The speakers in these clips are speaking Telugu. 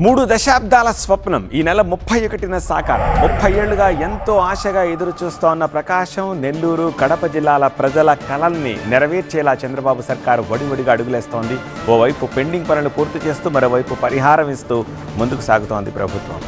3 దశాబ్దాల స్వప్నం ఈ నెల 31న సాకారం. 30 ఏళ్లుగా ఎంతో ఆశగా ఎదురు చూస్తోన్న ప్రకాశం, నెల్లూరు, కడప జిల్లాల ప్రజల కలల్ని నెరవేర్చేలా చంద్రబాబు సర్కారు వడివడిగా అడుగులేస్తోంది. ఓవైపు పెండింగ్ పనులు పూర్తి చేస్తూ మరోవైపు పరిహారం ఇస్తూ ముందుకు సాగుతోంది ప్రభుత్వం.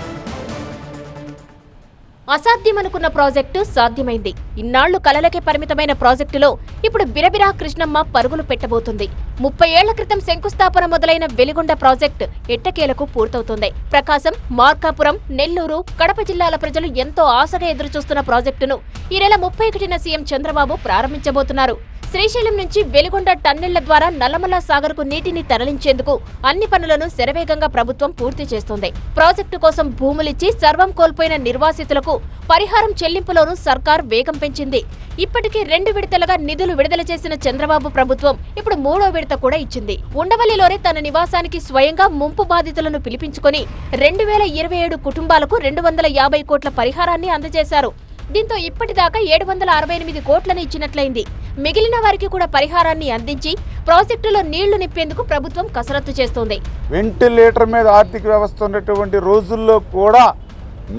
అసాధ్యమనుకున్న ప్రాజెక్టు సాధ్యమైంది. ఇన్నాళ్లు కలలకే పరిమితమైన ప్రాజెక్టులో ఇప్పుడు బిరబిరా కృష్ణమ్మ పరుగులు పెట్టబోతుంది. 30 ఏళ్ల క్రితం శంకుస్థాపన మొదలైన వెలిగొండ ప్రాజెక్టు ఎట్టకేలకు పూర్తవుతుంది. ప్రకాశం, మార్కాపురం, నెల్లూరు, కడప జిల్లాల ప్రజలు ఎంతో ఆశగా ఎదురుచూస్తున్న ప్రాజెక్టును ఈ నెల 31న సీఎం చంద్రబాబు ప్రారంభించబోతున్నారు. శ్రీశైలం నుంచి వెలిగొండ టన్నెళ్ల ద్వారా నల్లమల సాగర్కు నీటిని తరలించేందుకు అన్ని పనులను శరవేగంగా ప్రభుత్వం పూర్తి చేస్తోంది. ప్రాజెక్టు కోసం భూములిచ్చి సర్వం కోల్పోయిన నిర్వాసితులకు పరిహారం చెల్లింపులోనూ సర్కార్ వేగం పెంచింది. ఇప్పటికే 2 విడతలుగా నిధులు విడుదల చేసిన చంద్రబాబు ప్రభుత్వం ఇప్పుడు 3వ విడత కూడా ఇచ్చింది. ఉండవల్లిలోనే తన నివాసానికి స్వయంగా ముంపు బాధితులను పిలిపించుకుని 2027 కుటుంబాలకు 250 కోట్ల పరిహారాన్ని అందజేశారు. దీంతో ఇప్పటిదాకా 768 కోట్లను ఇచ్చినట్లయింది. మిగిలిన వారికి కూడా పరిహారాన్ని అందించి ప్రాజెక్టులో నీళ్లు నింపేందుకు ప్రభుత్వం కసరత్తు చేస్తోంది. వెంటిలేటర్ మీద ఆర్థిక వ్యవస్థ ఉన్నటువంటి రోజుల్లో కూడా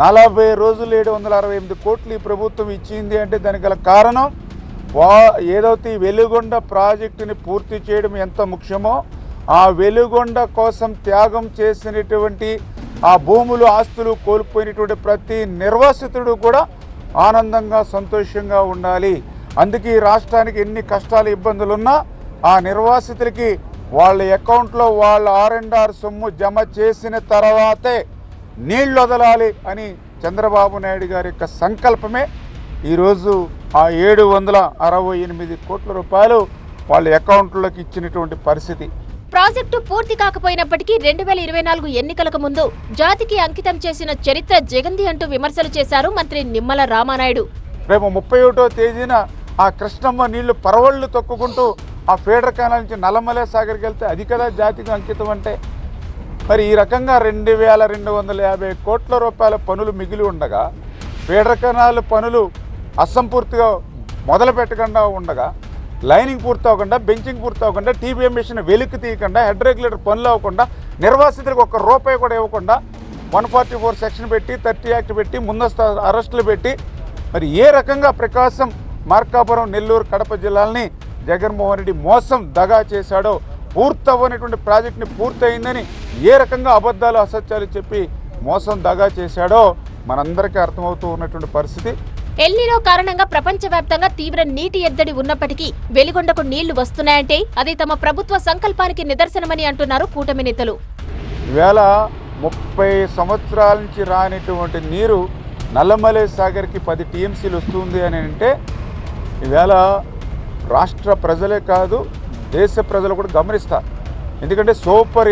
40 రోజులు 768 కోట్లు ఈ ప్రభుత్వం ఇచ్చింది అంటే దానికి గల కారణం ఏదైతే వెలుగొండ ప్రాజెక్టుని పూర్తి చేయడం ఎంత ముఖ్యమో, ఆ వెలుగొండ కోసం త్యాగం చేసినటువంటి ఆ భూములు, ఆస్తులు కోల్పోయినటువంటి ప్రతి నిర్వాసితుడు కూడా ఆనందంగా, సంతోషంగా ఉండాలి. అందుకే ఈ రాష్ట్రానికి ఎన్ని కష్టాలు, ఇబ్బందులున్నా ఆ నిర్వాసితులకి వాళ్ళ అకౌంట్లో వాళ్ళ R&R సొమ్ము జమ చేసిన తర్వాతే నీళ్లు వదలాలి అని చంద్రబాబు నాయుడు గారి యొక్క సంకల్పమే ఈరోజు ఆ 768 కోట్ల రూపాయలు వాళ్ళ అకౌంట్లోకి ఇచ్చినటువంటి పరిస్థితి. ప్రాజెక్టు పూర్తి కాకపోయినప్పటికీ 2024 ఎన్నికలకు ముందు జాతికి అంకితం చేసిన చరిత్ర జగంది అంటూ విమర్శలు చేశారు మంత్రి నిమ్మల రామానాయుడు. రేపు 31వ తేదీన ఆ కృష్ణమ్మ నీళ్లు పరవళ్లు తొక్కుకుంటూ ఆ ఫీడర్ కెనాల్ నుంచి నల్లమల సాగర్కి వెళ్తే అది కదా జాతికి అంకితం అంటే. మరి ఈ రకంగా 2250 కోట్ల రూపాయల పనులు మిగిలి ఉండగా, ఫీడర్ కెనాల్ పనులు అసంపూర్తిగా మొదలు పెట్టకుండా ఉండగా, లైనింగ్ పూర్తవకుండా, బెంచింగ్ పూర్తవకుండా, TBM మిషన్ వెలికి తీయకుండా, హెడ్ రెగ్యులేటర్ పనులు అవ్వకుండా, నిర్వాసితులకు ₹1 కూడా ఇవ్వకుండా 144 సెక్షన్ పెట్టి, 30 యాక్ట్ పెట్టి, ముందస్తు అరెస్టులు పెట్టి, మరి ఏ రకంగా ప్రకాశం, మార్కాపురం, నెల్లూరు, కడప జిల్లాలని జగన్మోహన్ రెడ్డి మోసం దగా చేశాడో, పూర్తవ్వనటువంటి ప్రాజెక్టుని పూర్తయిందని ఏ రకంగా అబద్ధాలు, అసత్యాలు చెప్పి మోసం దగా చేశాడో మనందరికీ అర్థమవుతూ ఉన్నటువంటి పరిస్థితి. ఎల్నినో కారణంగా ప్రపంచవ్యాప్తంగా తీవ్ర నీటి ఎద్దడి ఉన్నప్పటికీ వెలిగొండకు నీళ్లు వస్తున్నాయంటే అది తమ ప్రభుత్వ సంకల్పానికి నిదర్శనమని అంటున్నారు కూటమి నేతలు. ఈవేళ 30 సంవత్సరాల నుంచి రానిటువంటి నీరు నల్లమల సాగర్కి 10 TMCలు వస్తుంది అని అంటే ఈవేళ రాష్ట్ర ప్రజలే కాదు, దేశ ప్రజలు కూడా గమనిస్తారు. ఎందుకంటే సూపర్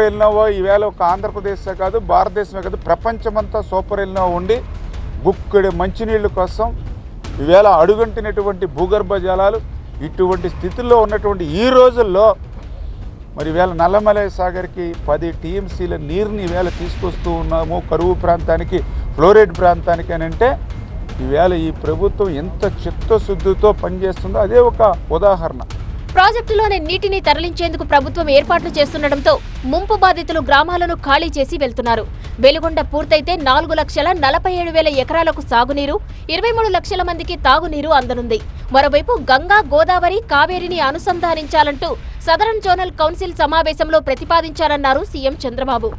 ఎల్నోవా ఈవేళ ఒక ఆంధ్రప్రదేశే కాదు, భారతదేశమే కాదు, ప్రపంచమంతా సూపర్ ఎల్నోవా ఉండి గుక్కడి మంచినీళ్ళ కోసం ఈవేళ అడుగంటినటువంటి భూగర్భ జలాలు ఇటువంటి స్థితిలో ఉన్నటువంటి ఈ రోజుల్లో మరి ఈవేళ నల్లమల సాగర్కి 10 TMCల నీరుని ఈవేళ తీసుకొస్తూ ఉన్నాము కరువు ప్రాంతానికి, ఫ్లోరైడ్ ప్రాంతానికి అని అంటే ఈవేళ ఈ ప్రభుత్వం ఎంత చిత్తశుద్ధితో పనిచేస్తుందో అదే ఒక ఉదాహరణ. ప్రాజెక్టులోని నీటిని తరలించేందుకు ప్రభుత్వం ఏర్పాట్లు చేస్తుండటంతో ముంపు బాధితులు గ్రామాలను ఖాళీ చేసి వెళ్తున్నారు. వెలుగొండ పూర్తయితే 4,47,000 ఎకరాలకు సాగునీరు, 23 లక్షల మందికి తాగునీరు అందనుంది. మరోవైపు గంగా, గోదావరి, కావేరిని అనుసంధానించాలంటూ సదరన్ జోనల్ కౌన్సిల్ సమావేశంలో ప్రతిపాదించారన్నారు సీఎం చంద్రబాబు.